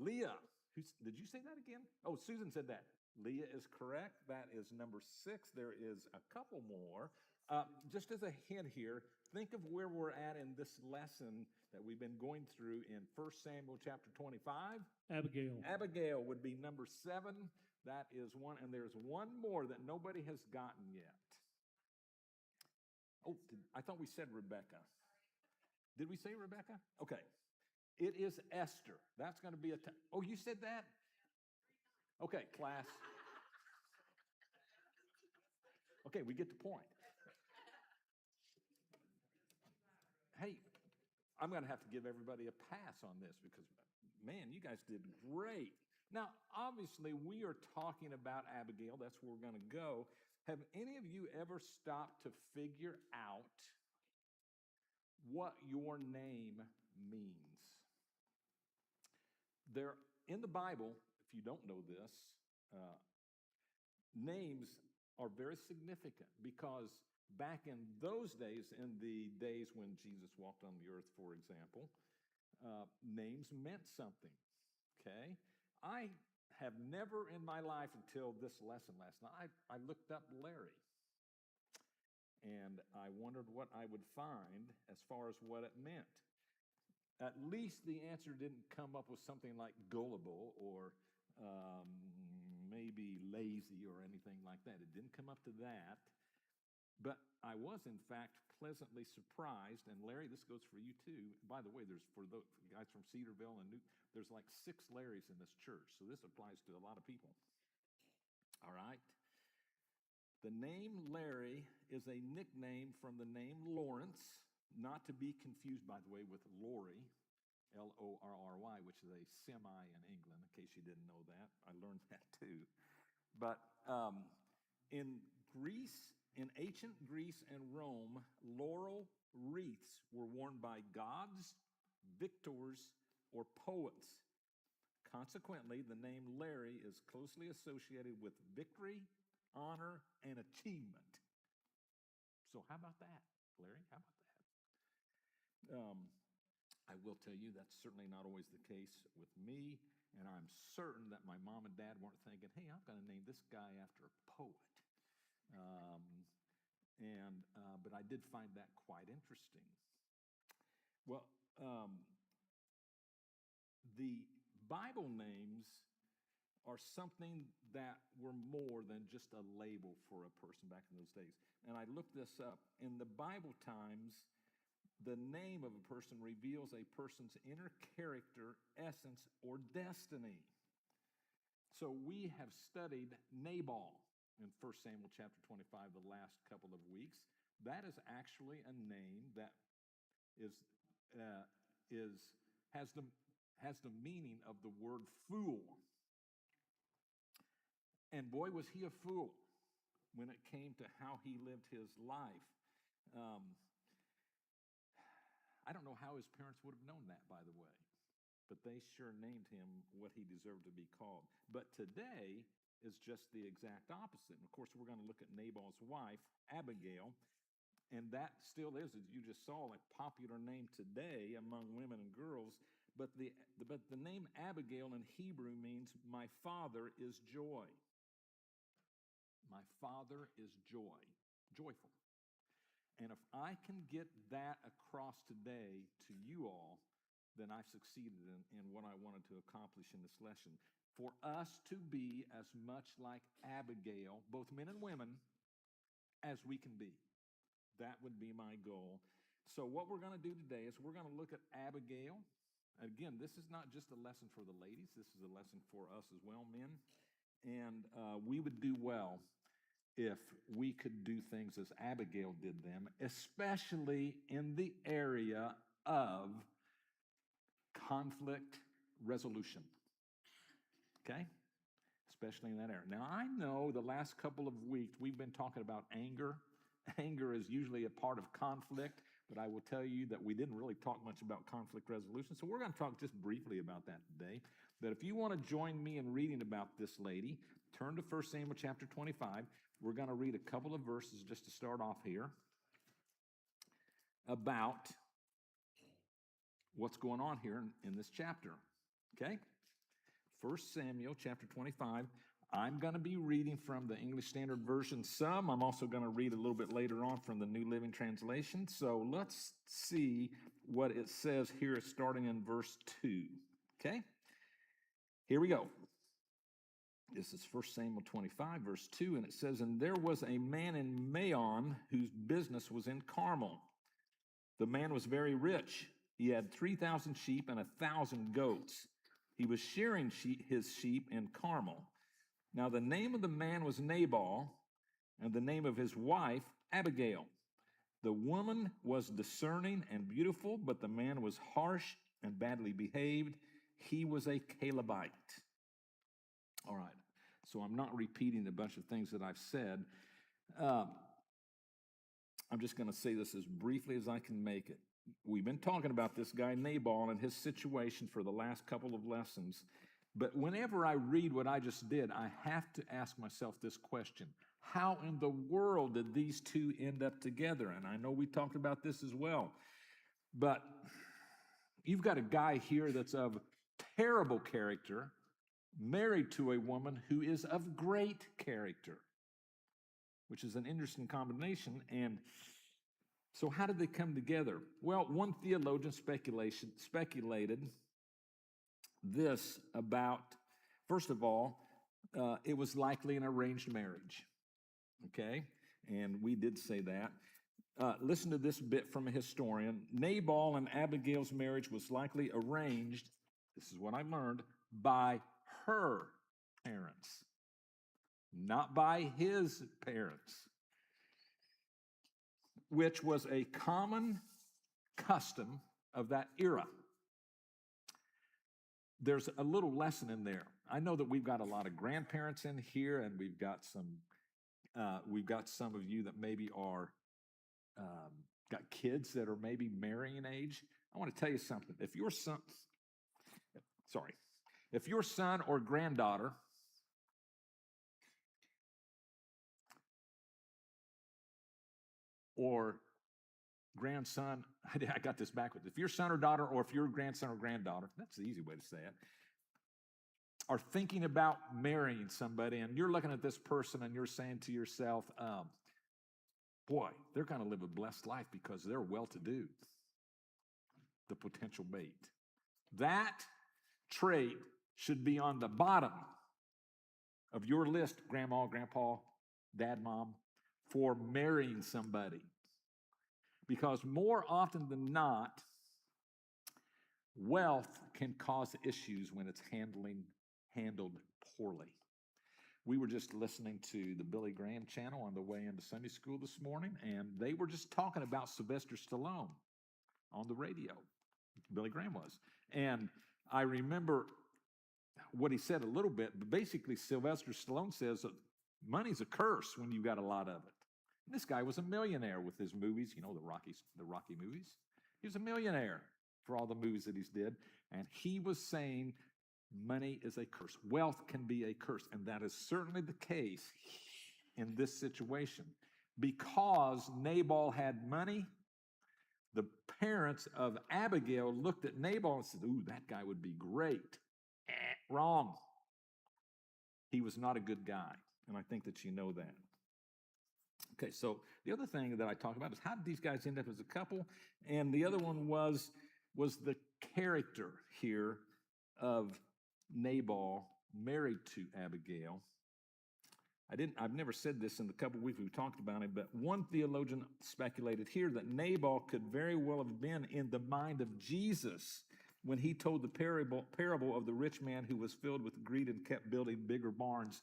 Leah. Did you say that again? Oh, Susan said that. Leah is correct. That is number 6. There is a couple more. Just as a hint here, think of where we're at in this lesson that we've been going through in 1 Samuel chapter 25. Abigail. Abigail would be number 7. That is one. And there's one more that nobody has gotten yet. Oh, I thought we said Rebecca. Did we say Rebecca? Okay. It is Esther. That's going to be oh, you said that? Okay, class. Okay, we get the point. Hey, I'm going to have to give everybody a pass on this because, man, you guys did great. Now, obviously, we are talking about Abigail. That's where we're going to go. Have any of you ever stopped to figure out what your name means? There, in the Bible, if you don't know this, names are very significant because back in those days, in the days when Jesus walked on the earth, for example, names meant something, okay? I have never in my life until this lesson last night, I looked up Larry. And I wondered what I would find as far as what it meant. At least the answer didn't come up with something like gullible or maybe lazy or anything like that. It didn't come up to that. But I was, in fact, pleasantly surprised. And Larry, this goes for you too. By the way, there's for the guys from Cedarville and there's like 6 Larrys in this church. So this applies to a lot of people. All right. The name Larry is a nickname from the name Lawrence, not to be confused, by the way, with Lorry, Lorry, which is a semi in England, in case you didn't know that. I learned that too. But in Greece, in ancient Greece and Rome, laurel wreaths were worn by gods, victors, or poets. Consequently, the name Larry is closely associated with victory, honor, and achievement. So how about that, Larry? How about that? I will tell you that's certainly not always the case with me, and I'm certain that my mom and dad weren't thinking, hey, I'm going to name this guy after a poet. But I did find that quite interesting. Well, the Bible names are something that were more than just a label for a person back in those days. And I looked this up. In the Bible times, the name of a person reveals a person's inner character, essence, or destiny. So we have studied Nabal in 1 Samuel chapter 25 the last couple of weeks. That is actually a name that has the meaning of the word fool. And boy, was he a fool when it came to how he lived his life. I don't know how his parents would have known that, by the way, but they sure named him what he deserved to be called. But today is just the exact opposite. And of course, we're going to look at Nabal's wife, Abigail, and that still is, as you just saw, a popular name today among women and girls. But the name Abigail in Hebrew means my father is joy. My father is joy, joyful. And if I can get that across today to you all, then I've succeeded in what I wanted to accomplish in this lesson. For us to be as much like Abigail, both men and women, as we can be. That would be my goal. So what we're going to do today is we're going to look at Abigail. Again, this is not just a lesson for the ladies. This is a lesson for us as well, men. And we would do well if we could do things as Abigail did them, especially in the area of conflict resolution. Okay? Especially in that area. Now, I know the last couple of weeks we've been talking about anger. Anger is usually a part of conflict, but I will tell you that we didn't really talk much about conflict resolution, so we're going to talk just briefly about that today. But if you want to join me in reading about this lady, turn to 1 Samuel chapter 25. We're going to read a couple of verses just to start off here about what's going on here in this chapter, okay? 1 Samuel chapter 25. I'm going to be reading from the English Standard Version some. I'm also going to read a little bit later on from the New Living Translation. So let's see what it says here, starting in verse 2. Okay? Here we go. This is 1 Samuel 25, verse 2, and it says, "And there was a man in Maon whose business was in Carmel. The man was very rich. He had 3,000 sheep and 1,000 goats. He was shearing his sheep in Carmel. Now the name of the man was Nabal, and the name of his wife Abigail. The woman was discerning and beautiful, but the man was harsh and badly behaved. He was a Calebite." All right, so I'm not repeating a bunch of things that I've said. I'm just going to say this as briefly as I can make it. We've been talking about this guy Nabal and his situation for the last couple of lessons. But whenever I read what I just did, I have to ask myself this question. How in the world did these two end up together? And I know we talked about this as well. But you've got a guy here that's of terrible character, married to a woman who is of great character, which is an interesting combination. And so how did they come together? Well, one theologian speculated this about, first of all, it was likely an arranged marriage, okay? And we did say that. Listen to this bit from a historian. Nabal and Abigail's marriage was likely arranged, this is what I learned, by her parents, not by his parents, which was a common custom of that era. There's a little lesson in there. I know that we've got a lot of grandparents in here, and we've got some of you that maybe are got kids that are maybe marrying age. I want to tell you something. If your son or granddaughter or grandson, I got this backwards. If your son or daughter, or if your grandson or granddaughter, that's the easy way to say it, are thinking about marrying somebody, and you're looking at this person and you're saying to yourself, boy, they're going to live a blessed life because they're well-to-do, the potential mate. That trait should be on the bottom of your list, grandma, grandpa, dad, mom, for marrying somebody. Because more often than not, wealth can cause issues when it's handled poorly. We were just listening to the Billy Graham channel on the way into Sunday school this morning, and they were just talking about Sylvester Stallone on the radio. Billy Graham was. And I remember what he said a little bit, but basically Sylvester Stallone says that money's a curse when you got a lot of it. And this guy was a millionaire with his movies, you know, the Rocky movies. He was a millionaire for all the movies that he's did. And he was saying money is a curse. Wealth can be a curse. And that is certainly the case in this situation. Because Nabal had money, the parents of Abigail looked at Nabal and said, ooh, that guy would be great. Wrong. He was not a good guy. And I think that you know that. Okay, so the other thing that I talk about is how did these guys end up as a couple? And the other one was the character here of Nabal married to Abigail. I've never said this in the couple weeks we've talked about it, but one theologian speculated here that Nabal could very well have been in the mind of Jesus when he told the parable of the rich man who was filled with greed and kept building bigger barns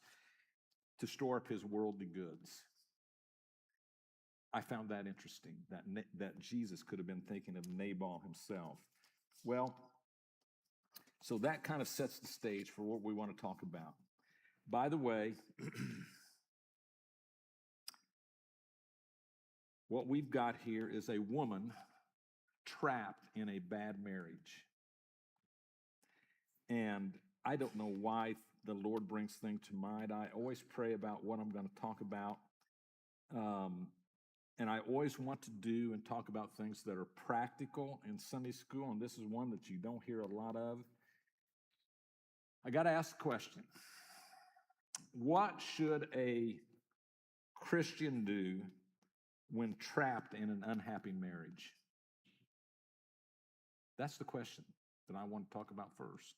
to store up his worldly goods. I found that interesting, that Jesus could have been thinking of Nabal himself. Well, so that kind of sets the stage for what we want to talk about. By the way, what we've got here is a woman trapped in a bad marriage. And I don't know why the Lord brings things to mind. I always pray about what I'm going to talk about. And I always want to do and talk about things that are practical in Sunday school, and this is one that you don't hear a lot of. I got to ask the question. What should a Christian do when trapped in an unhappy marriage? That's the question that I want to talk about first.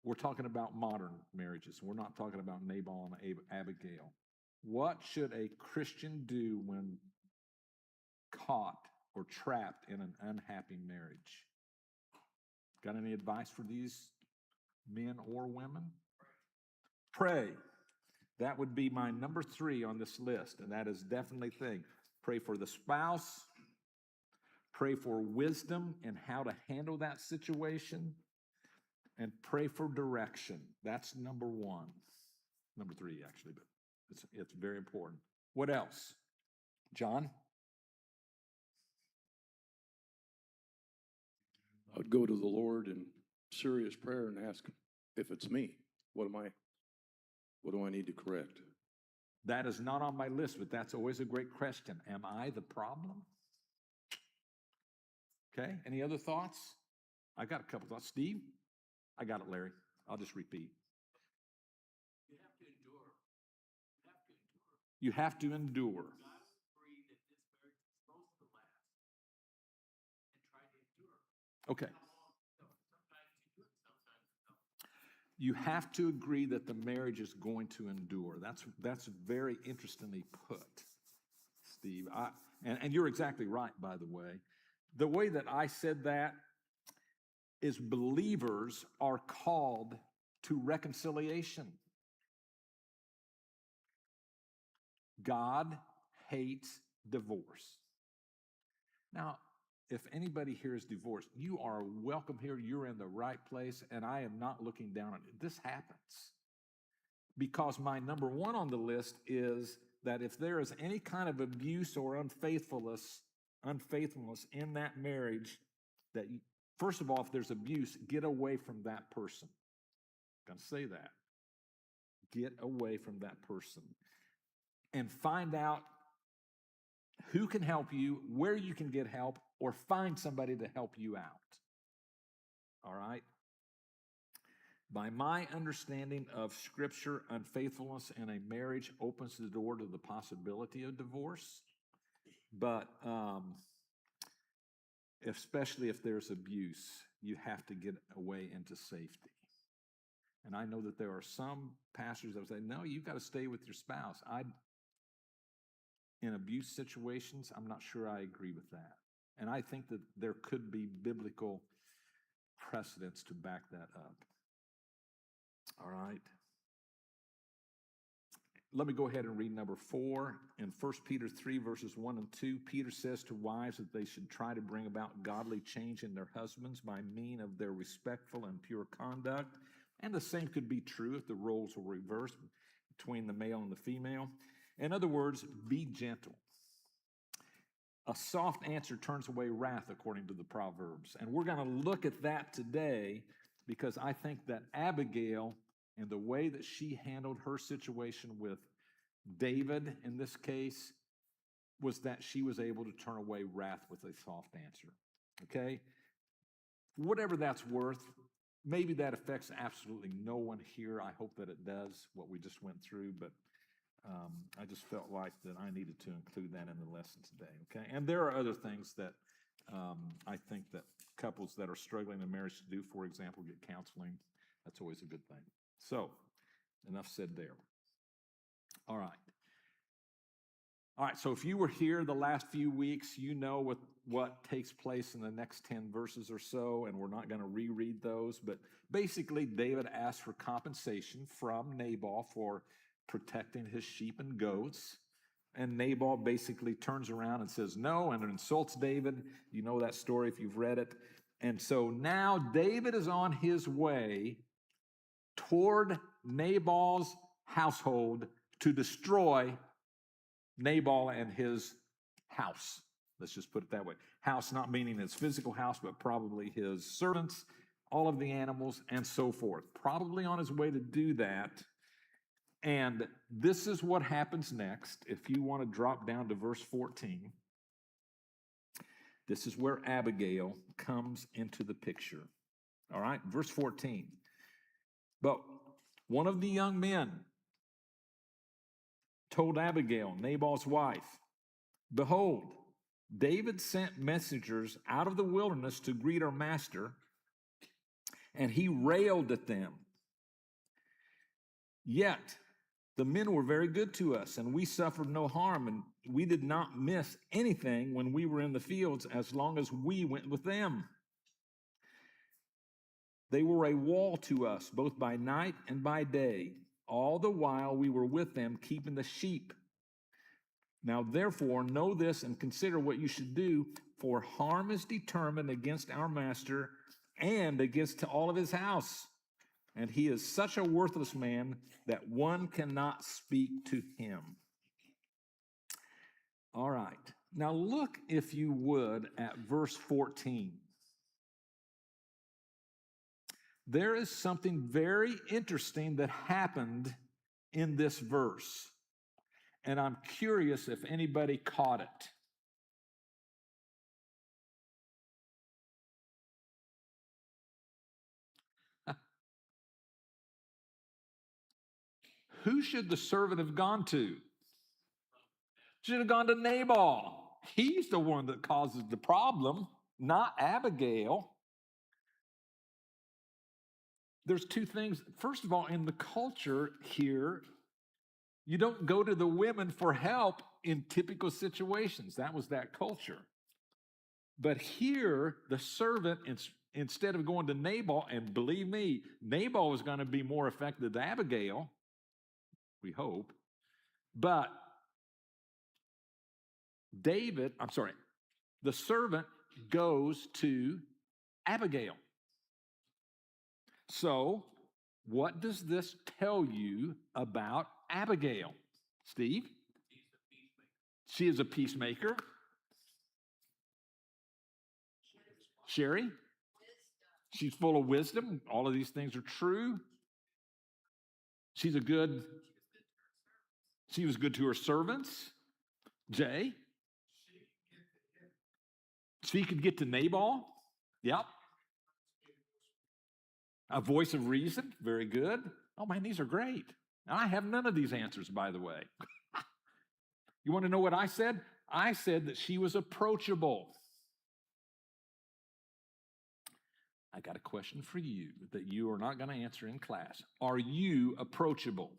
We're talking about modern marriages. We're not talking about Nabal and Abigail. What should a Christian do when caught or trapped in an unhappy marriage? Got any advice for these men or women? Pray. That would be my number 3 on this list, and that is definitely thing. Pray for the spouse. Pray for wisdom in how to handle that situation. And pray for direction. That's number 1. Number 3, actually, but it's very important. What else? John? I would go to the Lord in serious prayer and ask, if it's me, what do I need to correct? That is not on my list, but that's always a great question. Am I the problem? Okay, any other thoughts? I got a couple thoughts. Steve? I got it, Larry. I'll just repeat. You have to endure. You have to endure. God agreed that this marriage is supposed to last. And try to endure. Okay. Sometimes you do it, sometimes you don't. You have to agree that the marriage is going to endure. That's very interestingly put, Steve. And you're exactly right, by the way. The way that I said that is believers are called to reconciliation. God hates divorce. Now, if anybody here is divorced, you are welcome here. You're in the right place, and I am not looking down on it. This happens because my number 1 on the list is that if there is any kind of abuse or unfaithfulness in that marriage, that first of all, if there's abuse, get away from that person. I'm going to say that. Get away from that person and find out who can help you, where you can get help, or find somebody to help you out. All right? By my understanding of Scripture, unfaithfulness in a marriage opens the door to the possibility of divorce, but especially if there's abuse, you have to get away into safety. And I know that there are some pastors that would say, no, you've got to stay with your spouse. In abuse situations, I'm not sure I agree with that. And I think that there could be biblical precedents to back that up. All right. Let me go ahead and read number 4. In 1 Peter 3, verses 1 and 2, Peter says to wives that they should try to bring about godly change in their husbands by means of their respectful and pure conduct. And the same could be true if the roles were reversed between the male and the female. In other words, be gentle. A soft answer turns away wrath, according to the Proverbs. And we're going to look at that today because I think that Abigail, and the way that she handled her situation with David in this case, was that she was able to turn away wrath with a soft answer. Okay? Whatever that's worth, maybe that affects absolutely no one here. I hope that it does, what we just went through, but I just felt like that I needed to include that in the lesson today, okay? And there are other things that I think that couples that are struggling in marriage to do, for example, get counseling. That's always a good thing. So, enough said there. All right, so if you were here the last few weeks, you know what takes place in the next 10 verses or so, and we're not going to reread those, but basically David asked for compensation from Nabal for protecting his sheep and goats, and Nabal basically turns around and says no and insults David. You know that story if you've read it. And so now David is on his way toward Nabal's household to destroy Nabal and his house. Let's just put it that way. House not meaning his physical house, but probably his servants, all of the animals, and so forth. Probably on his way to do that. And this is what happens next. If you want to drop down to verse 14, this is where Abigail comes into the picture. All right, verse 14. But one of the young men told Abigail, Nabal's wife, behold, David sent messengers out of the wilderness to greet our master, and he railed at them. Yet the men were very good to us, and we suffered no harm, and we did not miss anything when we were in the fields as long as we went with them. They were a wall to us, both by night and by day, all the while we were with them, keeping the sheep. Now, therefore, know this and consider what you should do, for harm is determined against our master and against all of his house. And he is such a worthless man that one cannot speak to him. All right. Now, look, if you would, at verse 14. There is something very interesting that happened in this verse. And I'm curious if anybody caught it. Who should the servant have gone to? Should have gone to Nabal. He's the one that causes the problem, not Abigail. There's two things. First of all, in the culture here, you don't go to the women for help in typical situations. That was that culture. But here, the servant, instead of going to Nabal, and believe me, Nabal was going to be more effective than Abigail, we hope. But the servant goes to Abigail. So, what does this tell you about Abigail? Steve? She is a peacemaker. Sherry? She's full of wisdom. All of these things are true. She was good to her servants. Jay? She could get to Nabal. Yep. A voice of reason. Very good. Oh man, these are great. And I have none of these answers, by the way. You want to know what I said? I said that she was approachable. I got a question for you that you are not going to answer in class. Are you approachable?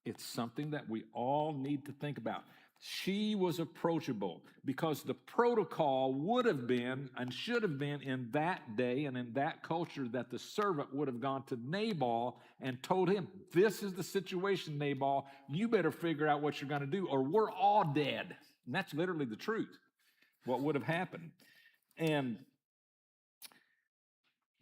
It's something that we all need to think about. She was approachable because the protocol would have been and should have been in that day and in that culture that the servant would have gone to Nabal and told him, this is the situation, Nabal. You better figure out what you're going to do or we're all dead. And that's literally the truth, what would have happened. And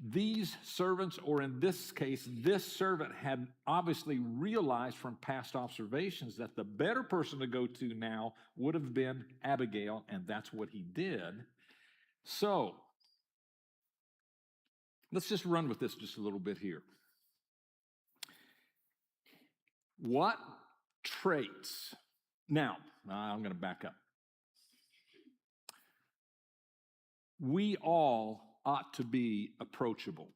these servants, or in this case, this servant had obviously realized from past observations that the better person to go to now would have been Abigail, and that's what he did. So, let's just run with this just a little bit here. What traits? Now, I'm going to back up. We all ought to be approachable,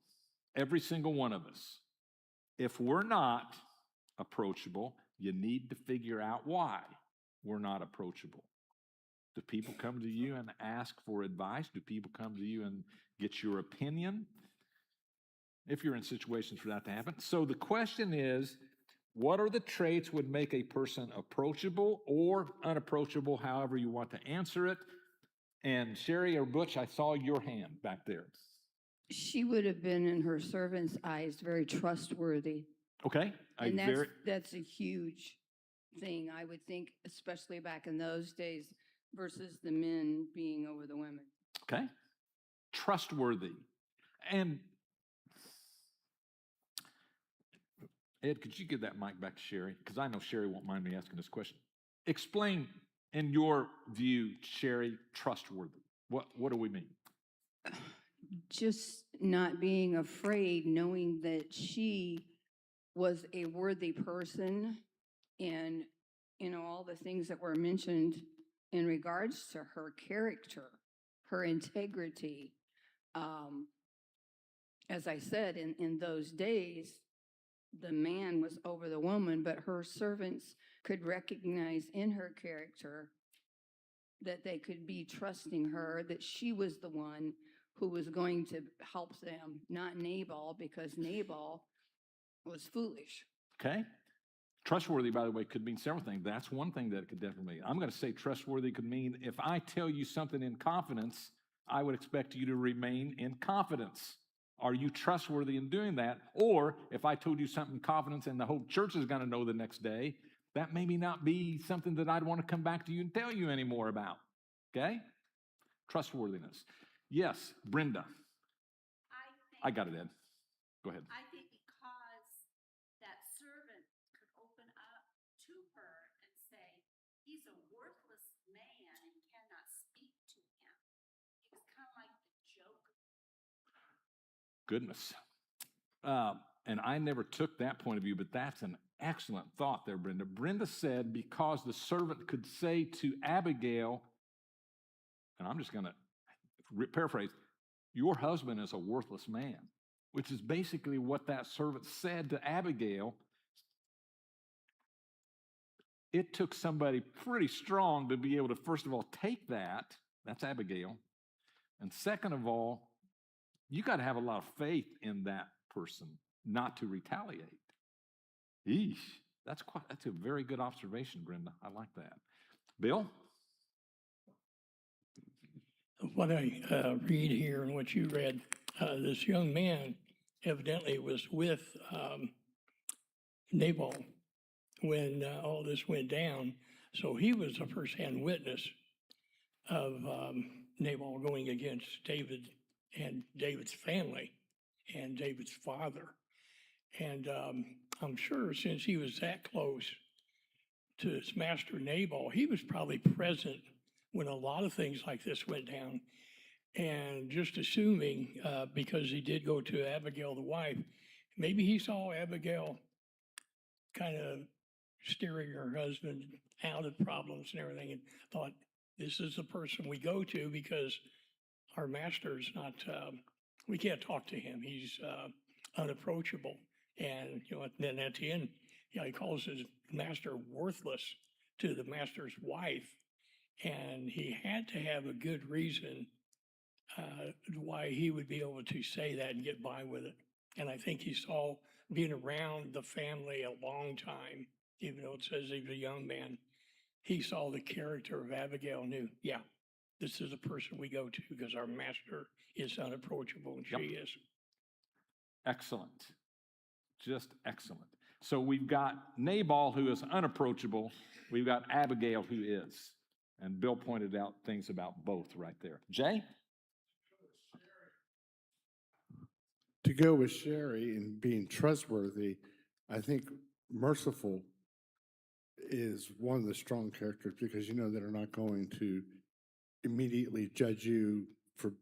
every single one of us. If we're not approachable, you need to figure out why we're not approachable. Do people come to you and ask for advice? Do people come to you and get your opinion? If you're in situations for that to happen. So the question is, what are the traits would make a person approachable or unapproachable, however you want to answer it? And Sherry or Butch, I saw your hand back there. She would have been, in her servant's eyes, very trustworthy. Okay. And that's a huge thing, I would think, especially back in those days, versus the men being over the women. Okay. Trustworthy. And Ed, could you give that mic back to Sherry? Because I know Sherry won't mind me asking this question. Explain, in your view, Sherry, trustworthy. What do we mean? Just not being afraid, knowing that she was a worthy person, and, you know, all the things that were mentioned in regards to her character. her integrity. As I said, in those days, the man was over the woman, but her servants could recognize in her character that they could be trusting her, that she was the one who was going to help them, not Nabal, because Nabal was foolish. Okay? Trustworthy, by the way, could mean several things. That's one thing that it could definitely mean. I'm going to say trustworthy could mean if I tell you something in confidence, I would expect you to remain in confidence. Are you trustworthy in doing that? Or if I told you something in confidence and the whole church is going to know the next day, that maybe not be something that I'd want to come back to you and tell you any more about. Okay? Trustworthiness. Yes, Brenda. I got it, Ed. Go ahead. I think because that servant could open up to her and say, he's a worthless man and cannot speak to him. He was kind of like the joke. Goodness. And I never took that point of view, but that's an excellent thought there, Brenda. Brenda said because the servant could say to Abigail, and I'm just going to paraphrase, your husband is a worthless man, which is basically what that servant said to Abigail. It took somebody pretty strong to be able to, first of all, take that. That's Abigail. And second of all, you got to have a lot of faith in that person not to retaliate. Eesh, that's a very good observation, Brenda. I like that. Bill? What I read here and what you read, this young man evidently was with Nabal when all this went down. So he was a firsthand witness of Nabal going against David and David's family and David's father. And I'm sure since he was that close to his master Nabal, he was probably present when a lot of things like this went down. And just assuming, because he did go to Abigail, the wife, maybe he saw Abigail kind of steering her husband out of problems and everything and thought, this is the person we go to because our master's not, we can't talk to him. He's unapproachable. And, then at the end, he calls his master worthless to the master's wife. And he had to have a good reason why he would be able to say that and get by with it. And I think he saw being around the family a long time, even though it says he was a young man, he saw the character of Abigail and knew, yeah, this is a person we go to because our master is unapproachable and she is. Excellent. Just excellent. So we've got Nabal, who is unapproachable. We've got Abigail, who is. And Bill pointed out things about both right there. Jay? To go with Sherry and being trustworthy, I think merciful is one of the strong characters because you know that they're not going to immediately judge you for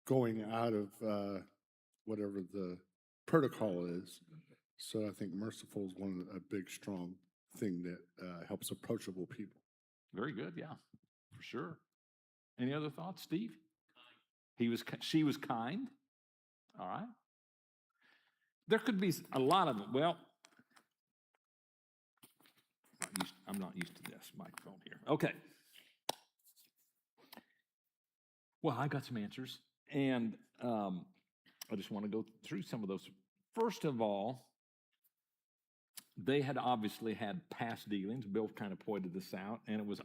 going out of whatever the protocol is. So I think merciful is one of a big, strong thing that helps approachable people. Very good, yeah, for sure. Any other thoughts, Steve? She was kind. All right. There could be a lot of them. Well, I'm not used to this microphone here. Okay. Well, I got some answers, and I just want to go through some of those. First of all, they had obviously had past dealings. Bill kind of pointed this out, and it was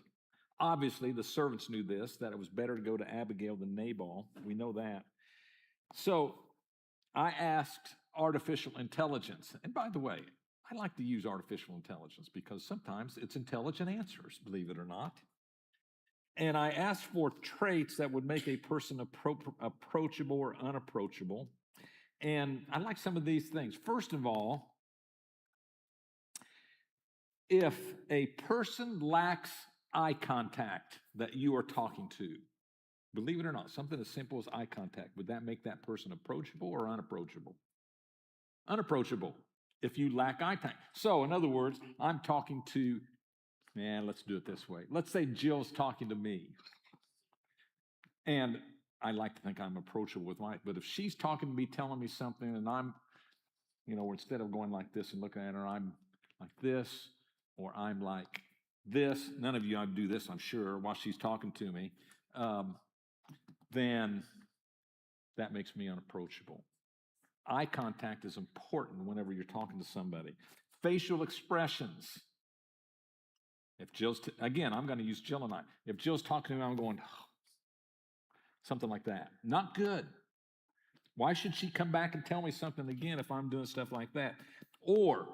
obviously the servants knew this, that it was better to go to Abigail than Nabal. We know that. So I asked artificial intelligence, and by the way, I like to use artificial intelligence because sometimes it's intelligent answers, believe it or not. And I asked for traits that would make a person approachable or unapproachable. And I like some of these things. First of all, if a person lacks eye contact that you are talking to, believe it or not, something as simple as eye contact, would that make that person approachable or unapproachable? Unapproachable if you lack eye contact. So, in other words, I'm talking to, let's do it this way. Let's say Jill's talking to me. And I like to think I'm approachable with my, but if she's talking to me, telling me something, and I'm, instead of going like this and looking at her, I'm like this, or I'm like this, none of you I do this, I'm sure, while she's talking to me, then that makes me unapproachable. Eye contact is important whenever you're talking to somebody. Facial expressions. If Jill's, again, I'm going to use Jill and I. If Jill's talking to me, I'm going, something like that. Not good. Why should she come back and tell me something again if I'm doing stuff like that? Or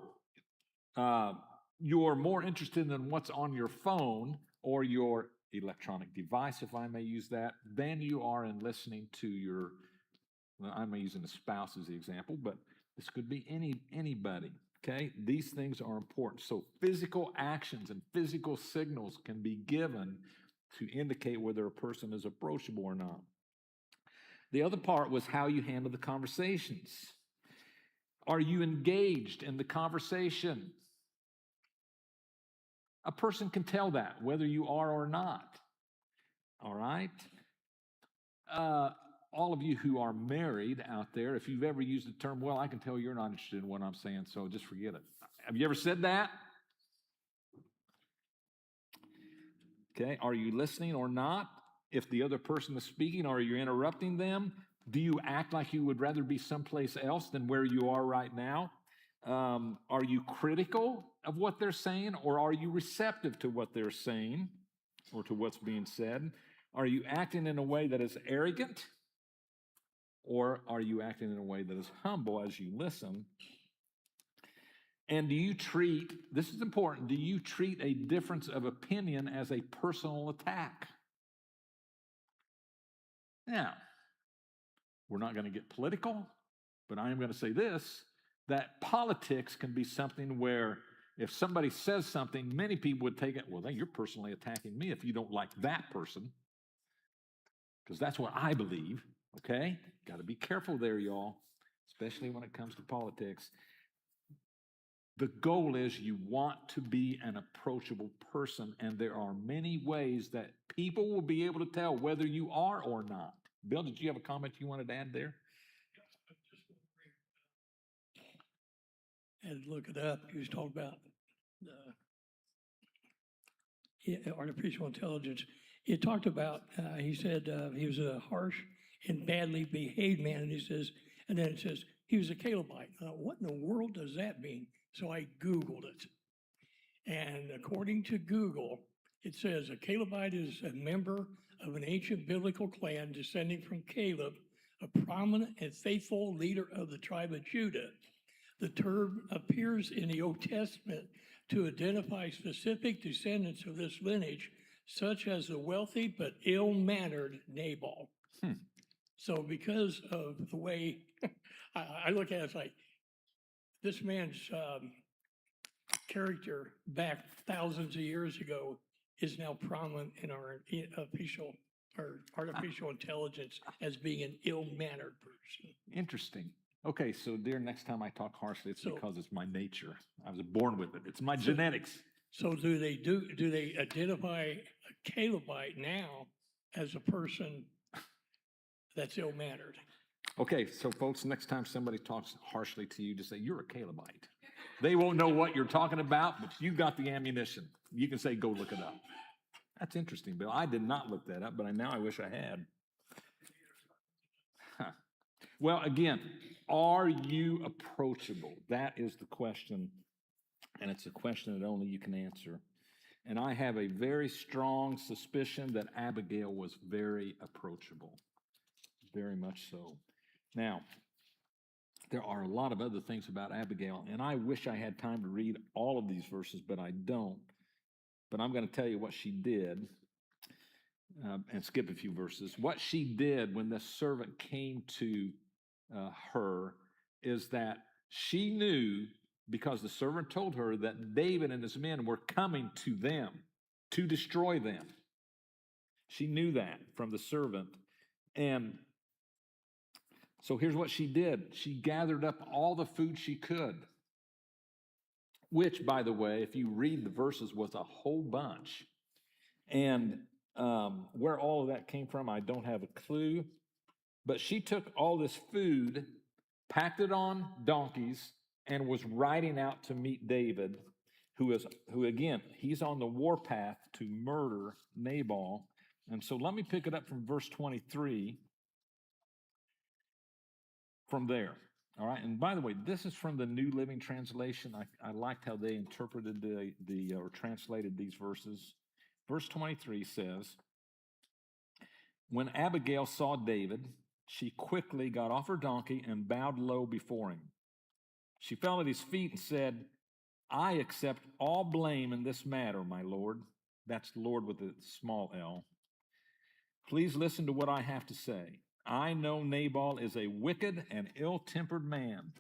you're more interested in what's on your phone or your electronic device, if I may use that, than you are in listening to your, well, I'm using a spouse as the example, but this could be anybody, okay? These things are important. So physical actions and physical signals can be given to indicate whether a person is approachable or not. The other part was how you handle the conversations. Are you engaged in the conversation? A person can tell that, whether you are or not. All right? All of you who are married out there, if you've ever used the term, well, I can tell you're not interested in what I'm saying, so just forget it. Have you ever said that? Okay, are you listening or not? If the other person is speaking, are you interrupting them? Do you act like you would rather be someplace else than where you are right now? Are you critical of what they're saying, or are you receptive to what they're saying or to what's being said? Are you acting in a way that is arrogant, or are you acting in a way that is humble as you listen? And do you treat, this is important, do you treat a difference of opinion as a personal attack? Now, we're not going to get political, but I am going to say this, that politics can be something where if somebody says something, many people would take it, well, then you're personally attacking me if you don't like that person, because that's what I believe, okay? Got to be careful there, y'all, especially when it comes to politics. The goal is you want to be an approachable person, and there are many ways that people will be able to tell whether you are or not. Bill, did you have a comment you wanted to add there? I had to look it up. He was talking about artificial intelligence. He talked about, he said he was a harsh and badly behaved man, and he says, and then it says, he was a Calebite. What in the world does that mean? So I Googled it. And according to Google, it says a Calebite is a member of an ancient biblical clan descending from Caleb, a prominent and faithful leader of the tribe of Judah. The term appears in the Old Testament to identify specific descendants of this lineage, such as the wealthy but ill-mannered Nabal. So because of the way I look at it, it's like this man's character back thousands of years ago is now prominent in our official or artificial intelligence as being an ill-mannered person. Interesting. Okay, so dear, next time I talk harshly, it's because it's my nature. I was born with it. It's my genetics. So do they identify a Calebite now as a person that's ill-mannered? Okay, so folks, next time somebody talks harshly to you, just say, you're a Calebite. They won't know what you're talking about, but you got the ammunition. You can say, go look it up. That's interesting, Bill. I did not look that up, but now I wish I had. Huh. Well, again, are you approachable? That is the question, and it's a question that only you can answer. And I have a very strong suspicion that Abigail was very approachable, very much so. Now, there are a lot of other things about Abigail, and I wish I had time to read all of these verses, but I don't. But I'm going to tell you what she did, and skip a few verses. What she did when the servant came to her is that she knew, because the servant told her, that David and his men were coming to them to destroy them. She knew that from the servant. And so here's what she did. She gathered up all the food she could, which, by the way, if you read the verses, was a whole bunch. And Where all of that came from, I don't have a clue. But she took all this food, packed it on donkeys, and was riding out to meet David, who again, he's on the warpath to murder Nabal. And so let me pick it up from verse 23 from there. All right, and by the way, this is from the New Living Translation. I liked how they interpreted or translated these verses. Verse 23 says, when Abigail saw David, she quickly got off her donkey and bowed low before him. She fell at his feet and said, I accept all blame in this matter, my lord. That's Lord with a small l. Please listen to what I have to say. I know Nabal is a wicked and ill-tempered man.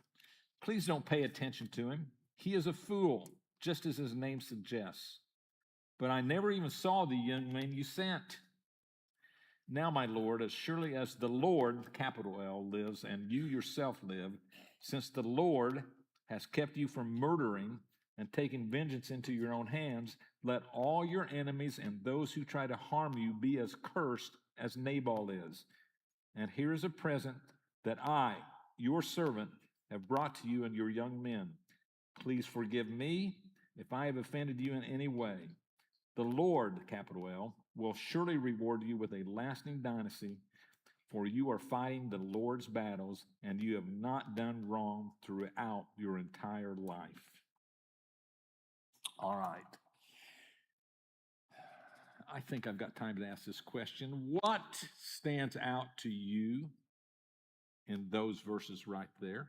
Please don't pay attention to him. He is a fool, just as his name suggests. But I never even saw the young man you sent. Now, my Lord, as surely as the Lord, capital L, lives and you yourself live, since the Lord has kept you from murdering and taking vengeance into your own hands, let all your enemies and those who try to harm you be as cursed as Nabal is. And here is a present that I, your servant, have brought to you and your young men. Please forgive me if I have offended you in any way. The Lord, capital L, will surely reward you with a lasting dynasty, for you are fighting the Lord's battles, and you have not done wrong throughout your entire life. All right. I think I've got time to ask this question. What stands out to you in those verses right there?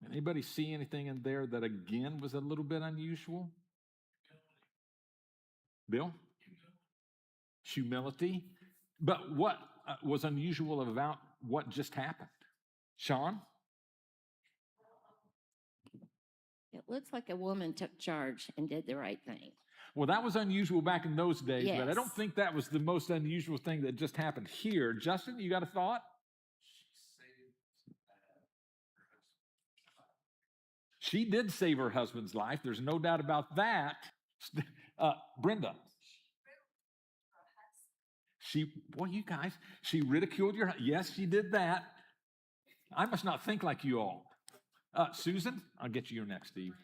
Anybody see anything in there that, again, was a little bit unusual? Bill? Humility. But what was unusual about what just happened? Sean? It looks like a woman took charge and did the right thing. Well, that was unusual back in those days, but I Yes. don't think that was the most unusual thing that just happened here. Justin, you got a thought? She did save her husband's life. There's no doubt about that. Brenda. You guys, she ridiculed your, yes, she did that. I must not think like you all. Susan, I'll get you next, Steve.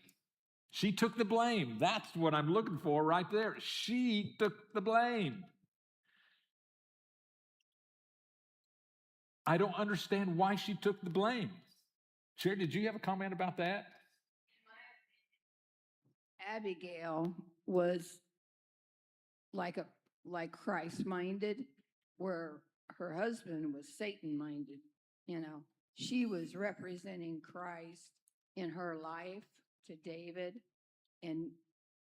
She took the blame. That's what I'm looking for right there. She took the blame. I don't understand why she took the blame. Sherry, did you have a comment about that? Abigail was like Christ-minded, where her husband was Satan-minded. She was representing Christ in her life to David and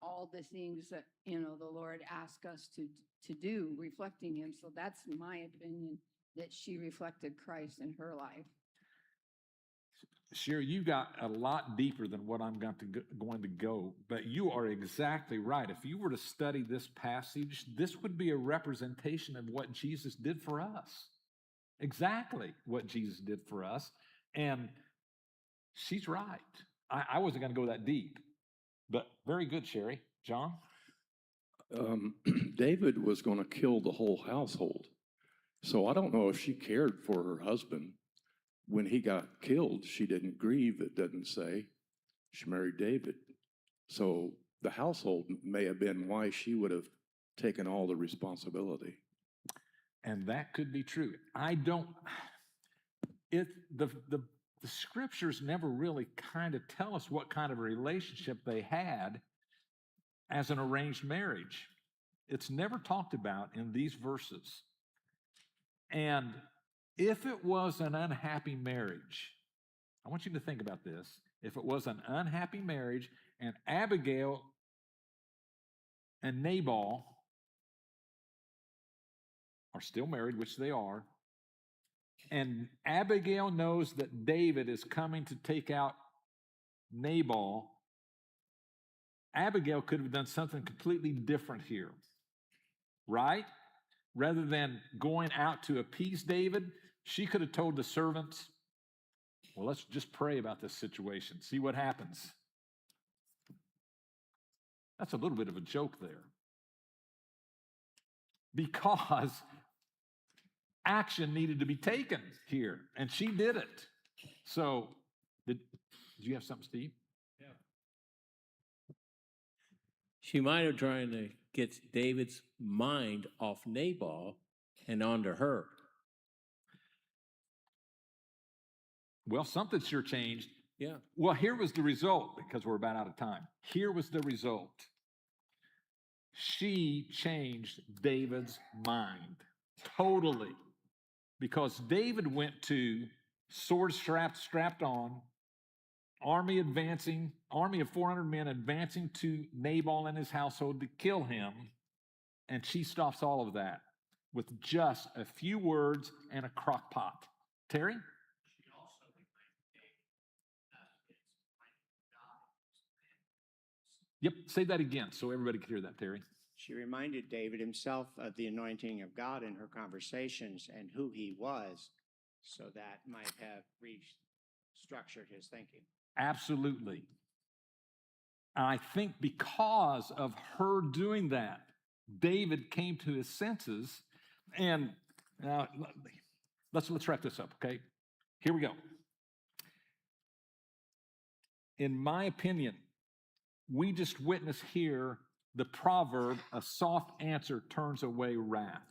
all the things that, the Lord asked us to do, reflecting him. So that's my opinion, that she reflected Christ in her life. Sherry, you got a lot deeper than what I'm going to go, but you are exactly right. If you were to study this passage, this would be a representation of what Jesus did for us. Exactly what Jesus did for us. And she's right. I wasn't going to go that deep, but very good, Sherry. John? David was going to kill the whole household. So I don't know if she cared for her husband. When he got killed, she didn't grieve, it doesn't say. She married David. So the household may have been why she would have taken all the responsibility. And that could be true. The scriptures never really kind of tell us what kind of a relationship they had as an arranged marriage. It's never talked about in these verses. And if it was an unhappy marriage, I want you to think about this. If it was an unhappy marriage and Abigail and Nabal are still married, which they are, and Abigail knows that David is coming to take out Nabal, Abigail could have done something completely different here, right? Rather than going out to appease David, she could have told the servants, well, let's just pray about this situation, see what happens. That's a little bit of a joke there. because action needed to be taken here, and she did it. So, did you have something, Steve? She might have tried to get David's mind off Nabal and onto her. Well, something sure changed. Yeah. Well, here was the result, because we're about out of time. Here was the result. She changed David's mind totally, because David went to sword strapped on, army of 400 men advancing to Nabal and his household to kill him, and she stops all of that with just a few words and a crock pot. Terry? She also reminded David God. Yep, say that again so everybody can hear that, Terry. She reminded David himself of the anointing of God in her conversations and who he was, so that might have restructured his thinking. Absolutely. And I think because of her doing that, David came to his senses. And now let's wrap this up, okay? Here we go. In my opinion, we just witnessed here the proverb, a soft answer turns away wrath.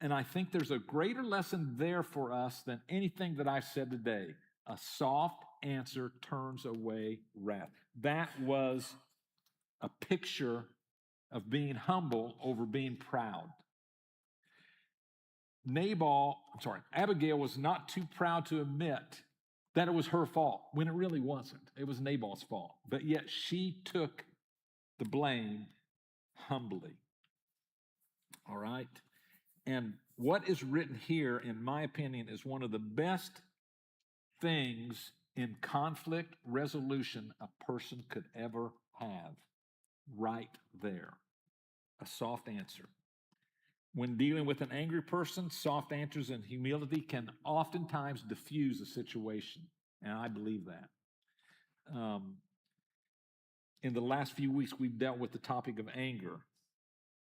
And I think there's a greater lesson there for us than anything that I've said today. A soft answer turns away wrath. That was a picture of being humble over being proud. Abigail was not too proud to admit that it was her fault, when it really wasn't. It was Nabal's fault. But yet she took the blame humbly. All right? And what is written here, in my opinion, is one of the best things in conflict resolution a person could ever have. Right there. A soft answer. When dealing with an angry person, soft answers and humility can oftentimes diffuse a situation. And I believe that. In the last few weeks, we've dealt with the topic of anger.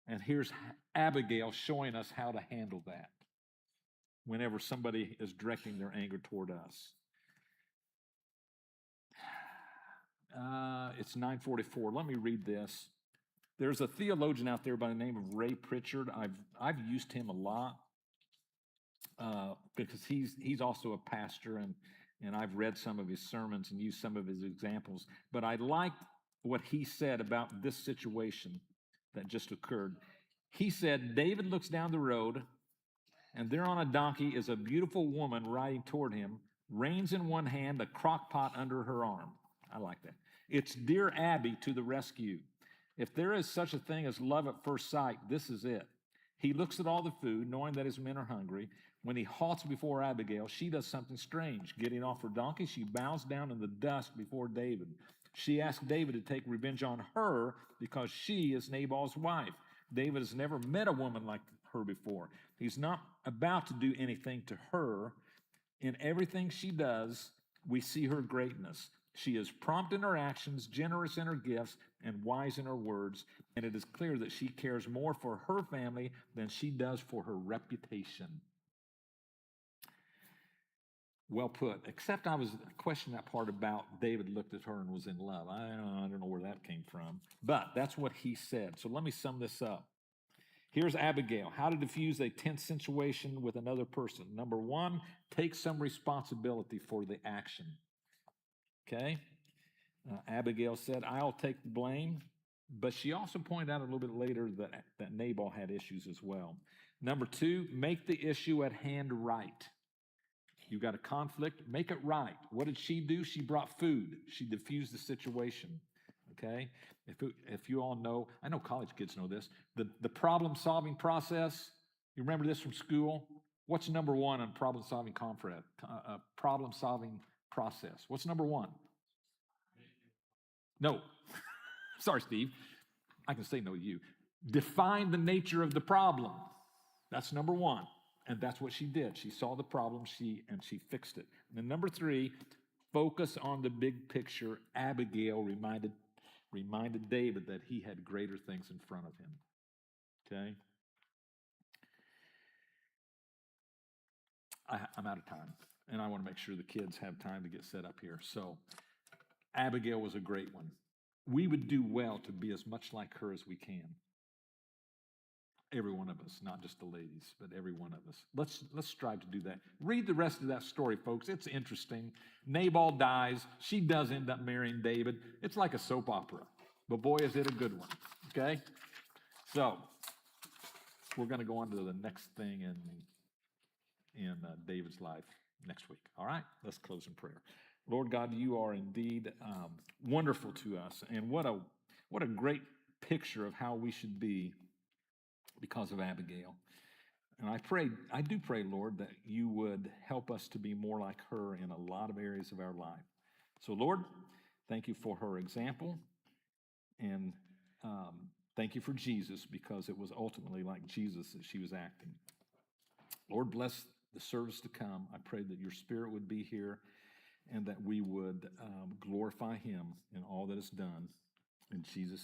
And here's Abigail showing us how to handle that whenever somebody is directing their anger toward us. It's 9:44. Let me read this. There's a theologian out there by the name of Ray Pritchard. I've used him a lot because he's also a pastor, and I've read some of his sermons and used some of his examples. But I liked what he said about this situation that just occurred. He said, David looks down the road, and there on a donkey is a beautiful woman riding toward him, reins in one hand, a crock pot under her arm. I like that. It's dear Abby to the rescue. If there is such a thing as love at first sight, this is it. He looks at all the food, knowing that his men are hungry. When he halts before Abigail, she does something strange. Getting off her donkey, she bows down in the dust before David. She asks David to take revenge on her because she is Nabal's wife. David has never met a woman like her before. He's not about to do anything to her. In everything she does, we see her greatness. She is prompt in her actions, generous in her gifts, and wise in her words, and it is clear that she cares more for her family than she does for her reputation. Well put, except I was questioning that part about David looked at her and was in love. I don't know where that came from, but that's what he said. So let me sum this up. Here's Abigail, how to diffuse a tense situation with another person. Number one, take some responsibility for the action. Okay? Abigail said, I'll take the blame, but she also pointed out a little bit later that Nabal had issues as well. Number two, make the issue at hand right. You've got a conflict, make it right. What did she do? She brought food. She diffused the situation, okay? If you all know, I know college kids know this, the problem-solving process, you remember this from school? What's number one on problem-solving process? What's number one? No. Sorry, Steve. I can say no to you. Define the nature of the problem. That's number one. And that's what she did. She saw the problem, and she fixed it. And then number three, focus on the big picture. Abigail reminded David that he had greater things in front of him. Okay? I'm out of time, and I want to make sure the kids have time to get set up here. So, Abigail was a great one. We would do well to be as much like her as we can. Every one of us, not just the ladies, but every one of us. Let's strive to do that. Read the rest of that story, folks. It's interesting. Nabal dies. She does end up marrying David. It's like a soap opera, but boy, is it a good one. Okay? So, we're going to go on to the next thing in David's life next week. All right? Let's close in prayer. Lord God, you are indeed wonderful to us, and what a great picture of how we should be because of Abigail. And I do pray, Lord, that you would help us to be more like her in a lot of areas of our life. So, Lord, thank you for her example, and thank you for Jesus, because it was ultimately like Jesus that she was acting. Lord, bless the service to come. I pray that your Spirit would be here and that we would glorify him in all that is done. In Jesus'